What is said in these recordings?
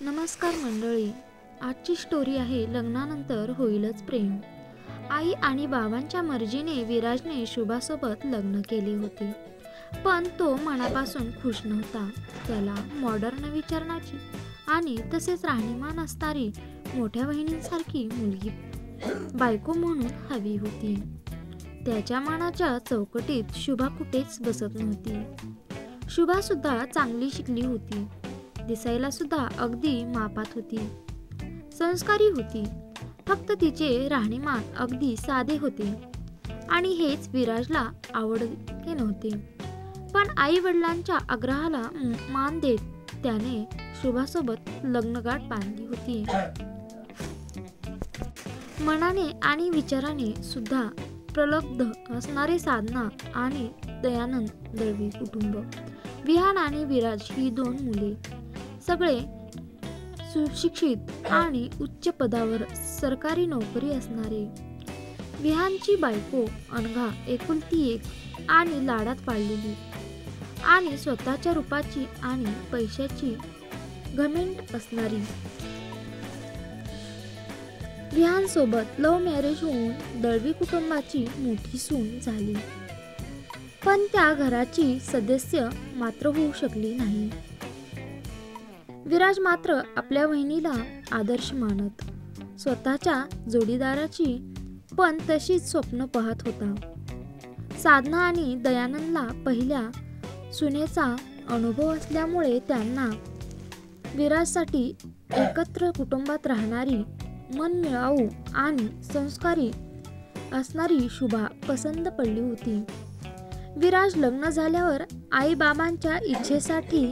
नमस्कार मंडळी. आजची स्टोरी आहे लग्नानंतर होईलच प्रेम. आई आणि बाबांच्या मर्जीने विराजने शुभासोबत लग्न केले होते, पण तो मनापासून खुश नव्हता. त्याला मॉडर्न विचारांची आणि तसेच राहणीमान असणारी मोठ्या बहिणींसारखी मुलगी बायको म्हणून हवी होती. त्याच्या मनाच्या चौकटीत शुभा कुठेच बसत नव्हती. शुभा सुद्धा चांगली शिकली होती, दिसायला सुद्धा अगदी मापात होती, संस्कारी होती. फक्त तिचे राहणीमान अगदी साधे होते आणि हेच विराजला आवडले नव्हते. पण आई वडिलांच्या आग्रहाला मान देत त्याने शुभासोबत लग्नगाठ बांधली होती. मनाने आणि विचाराने सुद्धा प्रलब्ध असणारे साधना आणि दयानंद दळवी कुटुंब. विहान आणि विराज ही दोन मुले, सगळे सुशिक्षित आणि उच्च पदावर सरकारी नोकरी असणारे. विहानची बायको अनघा एकुलती एक आणि लाडात पाळलेली आणि स्वतःच्या रूपाची आणि पैशाची घमेंड असणारी. विहान सोबत लव्ह मॅरेज होऊन दळवी कुटुंबाची मोठी सून झाली, पण त्या घराची सदस्य मात्र होऊ शकली नाही. विराज मात्र आपल्या बहिणीला आदर्श मानत स्वतःच्या जोडीदाराची पण तशीच स्वप्न पाहत होता. साधना आणि दयानंदला पहिल्या सुनेचा अनुभव असल्यामुळे त्यांना विराजसाठी एकत्र कुटुंबात राहणारी, मनमिळावू आणि संस्कारी असणारी शुभा पसंत पडली होती. विराज लग्न झाल्यावर आई बाबांच्या इच्छेसाठी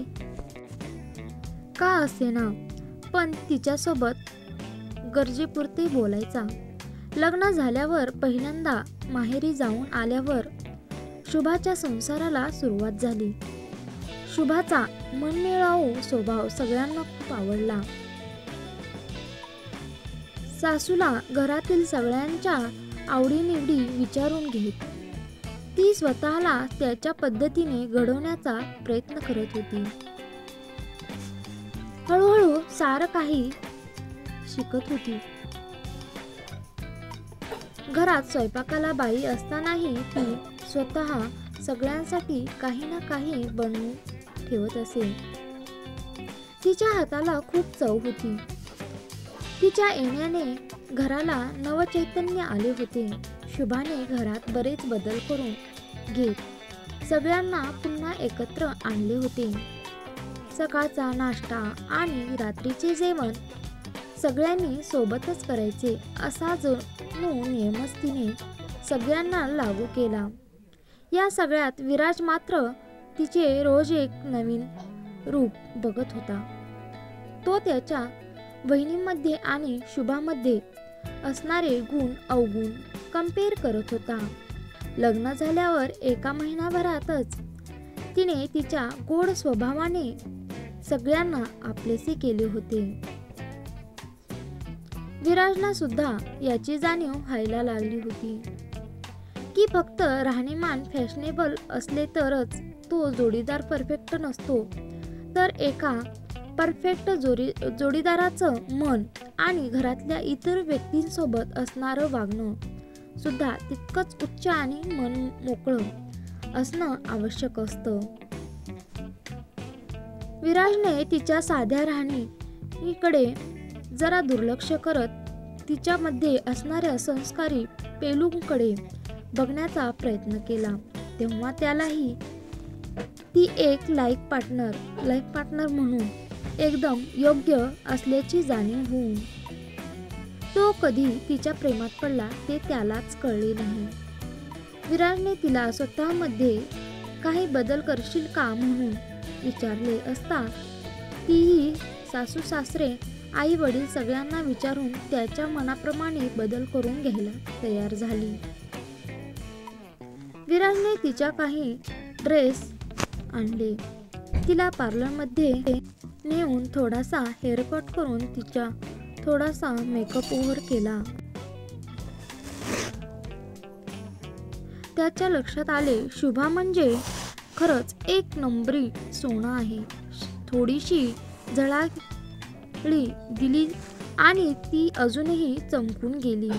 का असेना पण तिच्यासोबत गरजेपुरते बोलायचा. लग्न झाल्यावर पहिल्यांदा माहेरी जाऊन आल्यावर शुभाच्या संसाराला सुरुवात झाली. शुभाचा मनमिळावू स्वभाव सगळ्यांना खूप आवडला. सासूला घरातील सगळ्यांच्या आवडीनिवडी विचारून घेत ती स्वतःला त्याच्या पद्धतीने घडवण्याचा प्रयत्न करत होती. हळूहळू सारं काही शिकत होती. घरात स्वयंपाकाला बाई असतानाही ती स्वतः सगळ्यांसाठी काही ना काही बनवून ठेवत असे. तिच्या हाताला खूप चव होती. तिच्या येण्याने घराला नवचैतन्य आले होते. शुभाने घरात बरेच बदल करून घेत सगळ्यांना पुन्हा एकत्र आणले होते. सकाळचा नाश्ता आणि रात्रीचे जेवण सगळ्यांनी सोबतच करायचे असा जणू नियमच तिने सगळ्यांना लागू केला. या सगळ्यात विराज मात्र तिचे रोज एक नवीन रूप बघत होता. तो त्याच्या बहिणीमध्ये आणि शुभामध्ये असणारे गुण अवगुण कम्पेअर करत होता. लग्न झाल्यावर एका महिनाभरातच तिने तिच्या गोड स्वभावाने सगळ्यांना आपलेसे केले होते. विराजला सुद्धा याची जाणीव व्हायला लागली होती की फक्त राहणीमान फॅशनेबल असले तरच तो जोडीदार परफेक्ट नसतो, तर एका परफेक्ट जोडीदाराचं मन आणि घरातल्या इतर व्यक्तींसोबत असणारं वागणं सुद्धा तितकंच उच्च आणि मन मोकळं असणं आवश्यक असतं. विराजने तिच्या साध्या राहणीकडे जरा दुर्लक्ष करत तिच्यामध्ये असणाऱ्या संस्कारी पैलूंकडे बघण्याचा प्रयत्न केला. तेव्हा त्यालाही ती एक लाईफ पार्टनर म्हणून एकदम योग्य असल्याची जाणीव होऊन तो कधी तिच्या प्रेमात पडला ते त्यालाच कळले नाही. विराजने तिला स्वतःमध्ये काही बदल करशील का म्हणून विचारले असता तीही सासू सासरे आई वडील सगळ्यांना विचारून त्याच्या मनाप्रमाणे बदल करून घ्यायला तयार झाली. विराजने तिच्या काही ड्रेस आणले. तिला पार्लरमध्ये नेऊन थोडासा हेअरकट करून तिचा थोडासा मेकअप ओव्हर केला. त्याच्या लक्षात आले शुभा म्हणजे खरंच एक नंबरी सोना आहे. थोडीशी दिली आणि ती अजूनही चमकून गेली.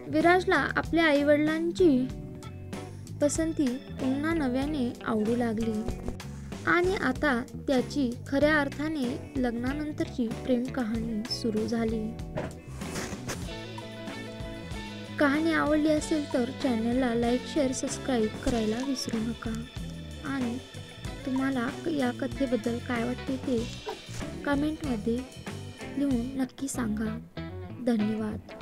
विराजला आपल्या आईवडिलांची पसंती पुन्हा नव्याने आवडू लागली आणि आता त्याची खऱ्या अर्थाने लग्नानंतरची प्रेम कहाणी सुरू झाली. कहाणी आवडली असेल तर चॅनलला लाईक, शेअर, सबस्क्राईब करायला विसरू नका. आणि तुम्हाला या कथेबद्दल काय वाटते ते कमेंटमध्ये लिहून नक्की सांगा. धन्यवाद.